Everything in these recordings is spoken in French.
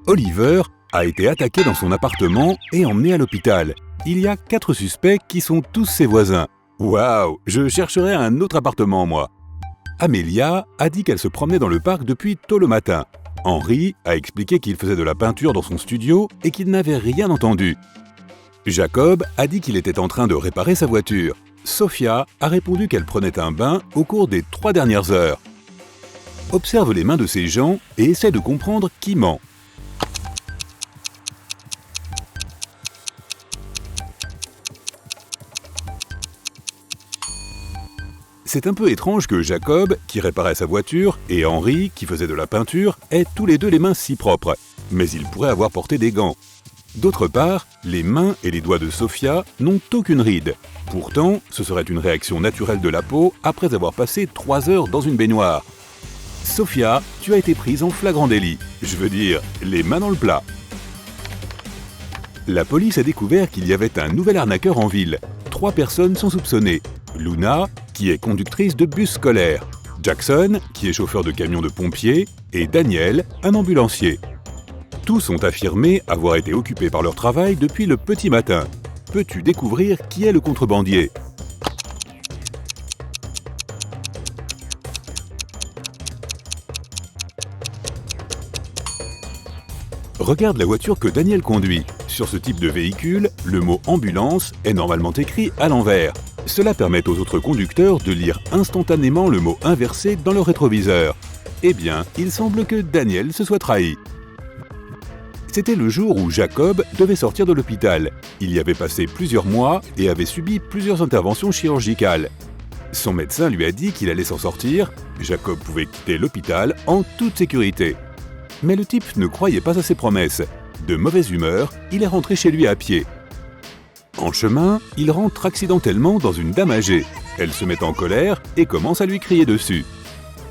Oliver a été attaqué dans son appartement et emmené à l'hôpital. Il y a 4 suspects qui sont tous ses voisins. Waouh, je chercherai un autre appartement, moi. Amelia a dit qu'elle se promenait dans le parc depuis tôt le matin. Henry a expliqué qu'il faisait de la peinture dans son studio et qu'il n'avait rien entendu. Jacob a dit qu'il était en train de réparer sa voiture. Sophia a répondu qu'elle prenait un bain au cours des 3 dernières heures. Observe les mains de ces gens et essaie de comprendre qui ment. C'est un peu étrange que Jacob, qui réparait sa voiture, et Henry, qui faisait de la peinture, aient tous les deux les mains si propres. Mais ils pourraient avoir porté des gants. D'autre part, les mains et les doigts de Sophia n'ont aucune ride. Pourtant, ce serait une réaction naturelle de la peau après avoir passé 3 heures dans une baignoire. Sophia, tu as été prise en flagrant délit. Je veux dire, les mains dans le plat. La police a découvert qu'il y avait un nouvel arnaqueur en ville. 3 personnes sont soupçonnées. Luna, qui est conductrice de bus scolaire, Jackson, qui est chauffeur de camion de pompiers, et Daniel, un ambulancier. Tous ont affirmé avoir été occupés par leur travail depuis le petit matin. Peux-tu découvrir qui est le contrebandier ? Regarde la voiture que Daniel conduit. Sur ce type de véhicule, le mot « ambulance » est normalement écrit à l'envers. Cela permet aux autres conducteurs de lire instantanément le mot inversé dans leur rétroviseur. Eh bien, il semble que Daniel se soit trahi. C'était le jour où Jacob devait sortir de l'hôpital. Il y avait passé plusieurs mois et avait subi plusieurs interventions chirurgicales. Son médecin lui a dit qu'il allait s'en sortir. Jacob pouvait quitter l'hôpital en toute sécurité. Mais le type ne croyait pas à ses promesses. De mauvaise humeur, il est rentré chez lui à pied. En chemin, il rentre accidentellement dans une dame âgée. Elle se met en colère et commence à lui crier dessus.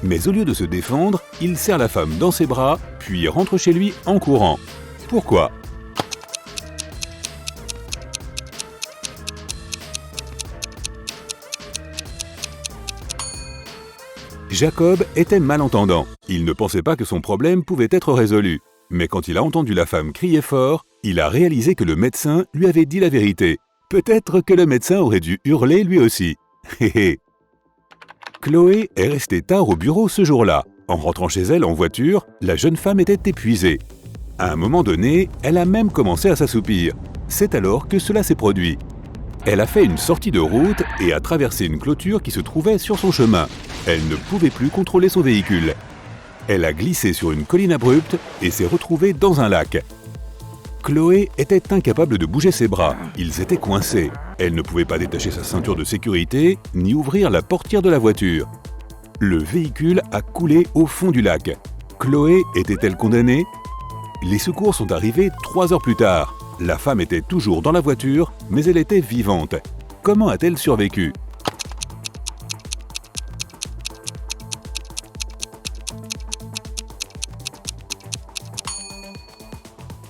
Mais au lieu de se défendre, il serre la femme dans ses bras, puis rentre chez lui en courant. Pourquoi ? Jacob était malentendant. Il ne pensait pas que son problème pouvait être résolu. Mais quand il a entendu la femme crier fort, il a réalisé que le médecin lui avait dit la vérité. Peut-être que le médecin aurait dû hurler lui aussi. Chloé est restée tard au bureau ce jour-là. En rentrant chez elle en voiture, la jeune femme était épuisée. À un moment donné, elle a même commencé à s'assoupir. C'est alors que cela s'est produit. Elle a fait une sortie de route et a traversé une clôture qui se trouvait sur son chemin. Elle ne pouvait plus contrôler son véhicule. Elle a glissé sur une colline abrupte et s'est retrouvée dans un lac. Chloé était incapable de bouger ses bras. Ils étaient coincés. Elle ne pouvait pas détacher sa ceinture de sécurité ni ouvrir la portière de la voiture. Le véhicule a coulé au fond du lac. Chloé était-elle condamnée ? Les secours sont arrivés 3 heures plus tard. La femme était toujours dans la voiture, mais elle était vivante. Comment a-t-elle survécu ?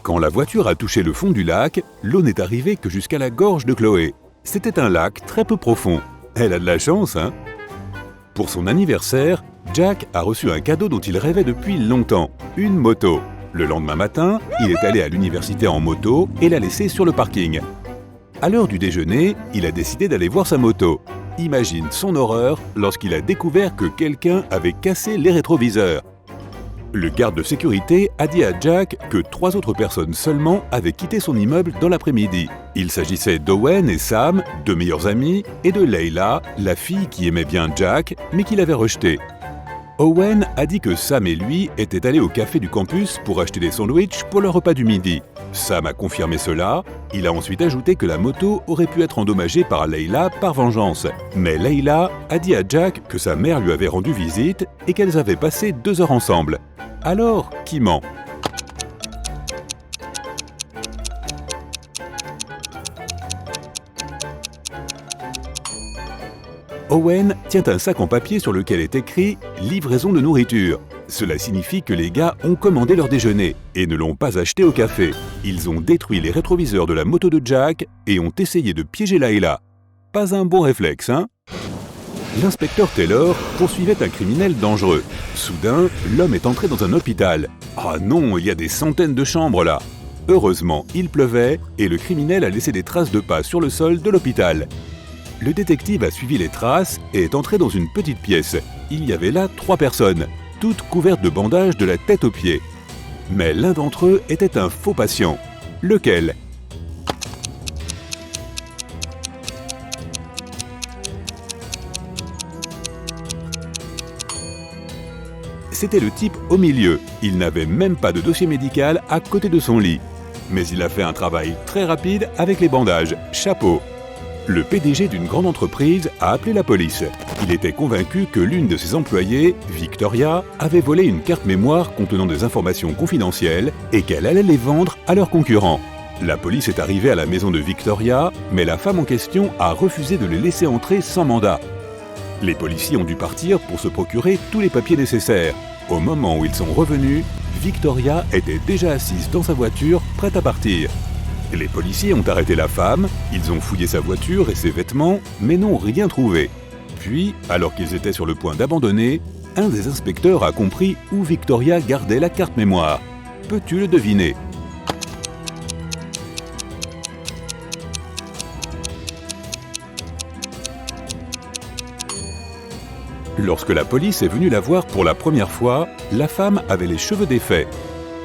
Quand la voiture a touché le fond du lac, l'eau n'est arrivée que jusqu'à la gorge de Chloé. C'était un lac très peu profond. Elle a de la chance, hein ? Pour son anniversaire, Jack a reçu un cadeau dont il rêvait depuis longtemps, une moto. Le lendemain matin, il est allé à l'université en moto et l'a laissée sur le parking. À l'heure du déjeuner, il a décidé d'aller voir sa moto. Imagine son horreur lorsqu'il a découvert que quelqu'un avait cassé les rétroviseurs. Le garde de sécurité a dit à Jack que 3 autres personnes seulement avaient quitté son immeuble dans l'après-midi. Il s'agissait d'Owen et Sam, 2 meilleurs amis, et de Leila, la fille qui aimait bien Jack, mais qui l'avait rejeté. Owen a dit que Sam et lui étaient allés au café du campus pour acheter des sandwichs pour le repas du midi. Sam a confirmé cela. Il a ensuite ajouté que la moto aurait pu être endommagée par Leila par vengeance. Mais Leila a dit à Jack que sa mère lui avait rendu visite et qu'elles avaient passé 2 heures ensemble. Alors, qui ment ? Owen tient un sac en papier sur lequel est écrit « Livraison de nourriture ». Cela signifie que les gars ont commandé leur déjeuner et ne l'ont pas acheté au café. Ils ont détruit les rétroviseurs de la moto de Jack et ont essayé de piéger Leila. Pas un bon réflexe, hein ? L'inspecteur Taylor poursuivait un criminel dangereux. Soudain, l'homme est entré dans un hôpital. Ah non, il y a des centaines de chambres là. Heureusement, il pleuvait et le criminel a laissé des traces de pas sur le sol de l'hôpital. Le détective a suivi les traces et est entré dans une petite pièce. Il y avait là 3 personnes, toutes couvertes de bandages de la tête aux pieds. Mais l'un d'entre eux était un faux patient. Lequel ? C'était le type au milieu. Il n'avait même pas de dossier médical à côté de son lit. Mais il a fait un travail très rapide avec les bandages. Chapeau. Le PDG d'une grande entreprise a appelé la police. Il était convaincu que l'une de ses employées, Victoria, avait volé une carte mémoire contenant des informations confidentielles et qu'elle allait les vendre à leurs concurrents. La police est arrivée à la maison de Victoria, mais la femme en question a refusé de les laisser entrer sans mandat. Les policiers ont dû partir pour se procurer tous les papiers nécessaires. Au moment où ils sont revenus, Victoria était déjà assise dans sa voiture, prête à partir. Les policiers ont arrêté la femme, ils ont fouillé sa voiture et ses vêtements, mais n'ont rien trouvé. Puis, alors qu'ils étaient sur le point d'abandonner, un des inspecteurs a compris où Victoria gardait la carte mémoire. Peux-tu le deviner ? Lorsque la police est venue la voir pour la première fois, la femme avait les cheveux défaits.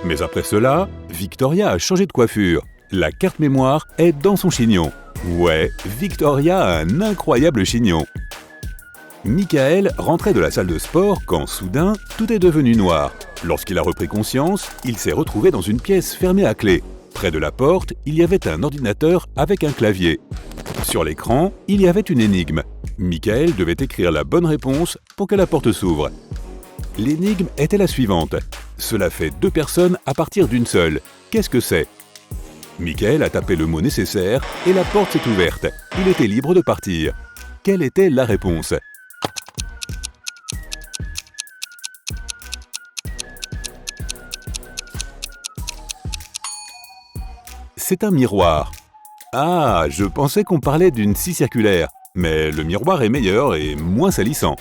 Mais après cela, Victoria a changé de coiffure. La carte mémoire est dans son chignon. Ouais, Victoria a un incroyable chignon. Michael rentrait de la salle de sport quand, soudain, tout est devenu noir. Lorsqu'il a repris conscience, il s'est retrouvé dans une pièce fermée à clé. Près de la porte, il y avait un ordinateur avec un clavier. Sur l'écran, il y avait une énigme. Michael devait écrire la bonne réponse pour que la porte s'ouvre. L'énigme était la suivante. Cela fait 2 personnes à partir d'une seule. Qu'est-ce que c'est ? Michael a tapé le mot nécessaire et la porte s'est ouverte. Il était libre de partir. Quelle était la réponse ? C'est un miroir. Ah, je pensais qu'on parlait d'une scie circulaire, mais le miroir est meilleur et moins salissant.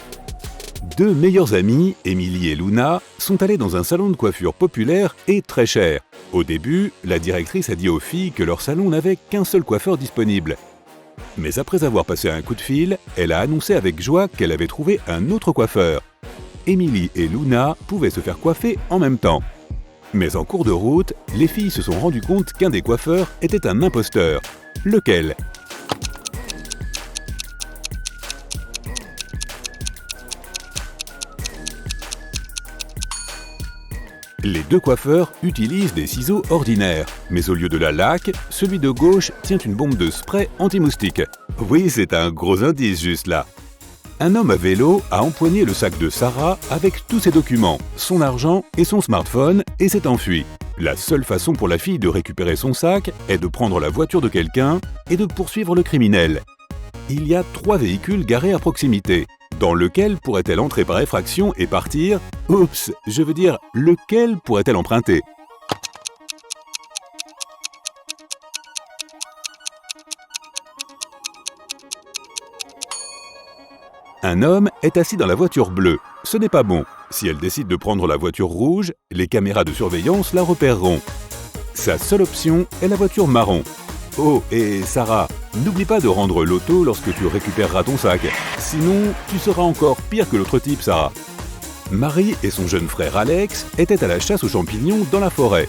2 meilleures amies, Emily et Luna, sont allées dans un salon de coiffure populaire et très cher. Au début, la directrice a dit aux filles que leur salon n'avait qu'un seul coiffeur disponible. Mais après avoir passé un coup de fil, elle a annoncé avec joie qu'elle avait trouvé un autre coiffeur. Emily et Luna pouvaient se faire coiffer en même temps. Mais en cours de route, les filles se sont rendues compte qu'un des coiffeurs était un imposteur. Lequel ? Les 2 coiffeurs utilisent des ciseaux ordinaires, mais au lieu de la laque, celui de gauche tient une bombe de spray anti-moustique. Oui, c'est un gros indice juste là. Un homme à vélo a empoigné le sac de Sarah avec tous ses documents, son argent et son smartphone et s'est enfui. La seule façon pour la fille de récupérer son sac est de prendre la voiture de quelqu'un et de poursuivre le criminel. Il y a 3 véhicules garés à proximité. Dans lequel pourrait-elle entrer par effraction et partir ? Oups, je veux dire, lequel pourrait-elle emprunter ? Un homme est assis dans la voiture bleue. Ce n'est pas bon. Si elle décide de prendre la voiture rouge, les caméras de surveillance la repéreront. Sa seule option est la voiture marron. Oh, et Sarah, n'oublie pas de rendre l'auto lorsque tu récupéreras ton sac. Sinon, tu seras encore pire que l'autre type, Sarah. Marie et son jeune frère Alex étaient à la chasse aux champignons dans la forêt.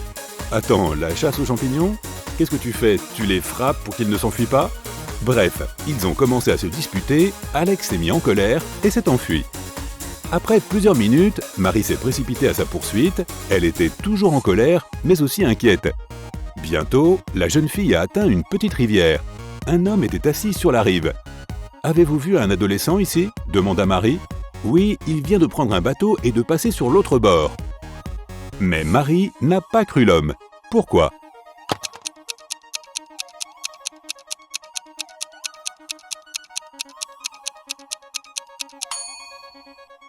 Attends, la chasse aux champignons ? Qu'est-ce que tu fais ? Tu les frappes pour qu'ils ne s'enfuient pas ? Bref, ils ont commencé à se disputer, Alex s'est mis en colère et s'est enfui. Après plusieurs minutes, Marie s'est précipitée à sa poursuite, elle était toujours en colère, mais aussi inquiète. Bientôt, la jeune fille a atteint une petite rivière. Un homme était assis sur la rive. « Avez-vous vu un adolescent ici ?» demanda Marie. « Oui, il vient de prendre un bateau et de passer sur l'autre bord. » Mais Marie n'a pas cru l'homme. Pourquoi ?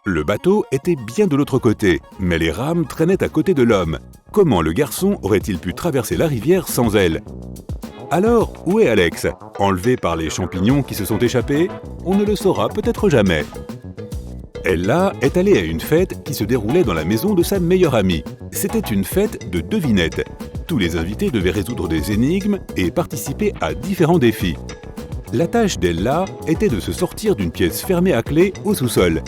Le bateau était bien de l'autre côté, mais les rames traînaient à côté de l'homme. Comment le garçon aurait-il pu traverser la rivière sans elle ? Alors, où est Alex? Enlevé par les champignons qui se sont échappés? On ne le saura peut-être jamais. Ella est allée à une fête qui se déroulait dans la maison de sa meilleure amie. C'était une fête de devinettes. Tous les invités devaient résoudre des énigmes et participer à différents défis. La tâche d'Ella était de se sortir d'une pièce fermée à clé au sous-sol.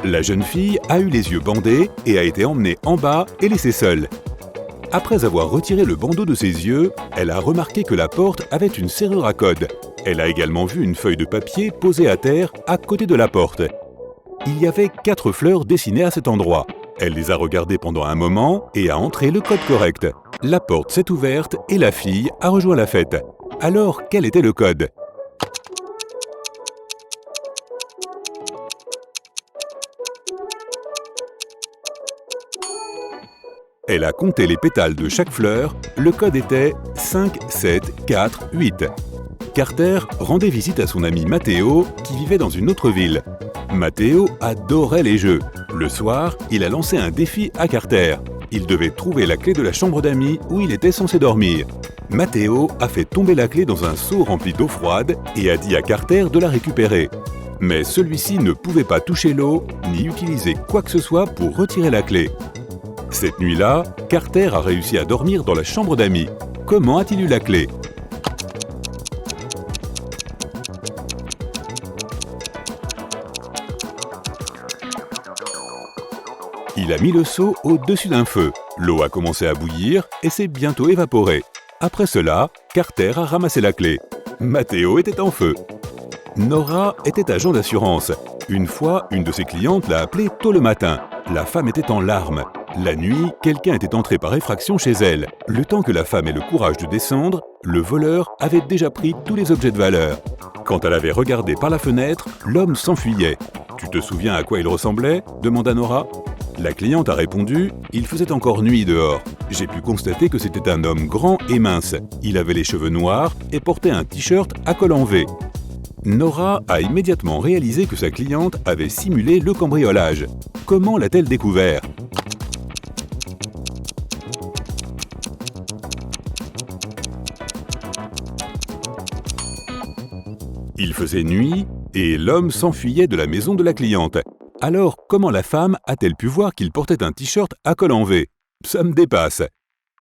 La jeune fille a eu les yeux bandés et a été emmenée en bas et laissée seule. Après avoir retiré le bandeau de ses yeux, elle a remarqué que la porte avait une serrure à code. Elle a également vu une feuille de papier posée à terre à côté de la porte. Il y avait 4 fleurs dessinées à cet endroit. Elle les a regardées pendant un moment et a entré le code correct. La porte s'est ouverte et la fille a rejoint la fête. Alors, quel était le code? Elle a compté les pétales de chaque fleur. Le code était 5, 7, 4, 8. Carter rendait visite à son ami Matteo qui vivait dans une autre ville. Matteo adorait les jeux. Le soir, il a lancé un défi à Carter. Il devait trouver la clé de la chambre d'amis où il était censé dormir. Matteo a fait tomber la clé dans un seau rempli d'eau froide et a dit à Carter de la récupérer. Mais celui-ci ne pouvait pas toucher l'eau ni utiliser quoi que ce soit pour retirer la clé. Cette nuit-là, Carter a réussi à dormir dans la chambre d'amis. Comment a-t-il eu la clé? Il a mis le seau au-dessus d'un feu. L'eau a commencé à bouillir et s'est bientôt évaporée. Après cela, Carter a ramassé la clé. Matteo était en feu. Nora était agent d'assurance. Une fois, une de ses clientes l'a appelée tôt le matin. La femme était en larmes. La nuit, quelqu'un était entré par effraction chez elle. Le temps que la femme ait le courage de descendre, le voleur avait déjà pris tous les objets de valeur. Quand elle avait regardé par la fenêtre, l'homme s'enfuyait. « Tu te souviens à quoi il ressemblait ?» demanda Nora. La cliente a répondu « Il faisait encore nuit dehors. J'ai pu constater que c'était un homme grand et mince. Il avait les cheveux noirs et portait un t-shirt à col en V. » Nora a immédiatement réalisé que sa cliente avait simulé le cambriolage. Comment l'a-t-elle découvert? Il faisait nuit et l'homme s'enfuyait de la maison de la cliente. Alors, comment la femme a-t-elle pu voir qu'il portait un t-shirt à col en V? Ça me dépasse.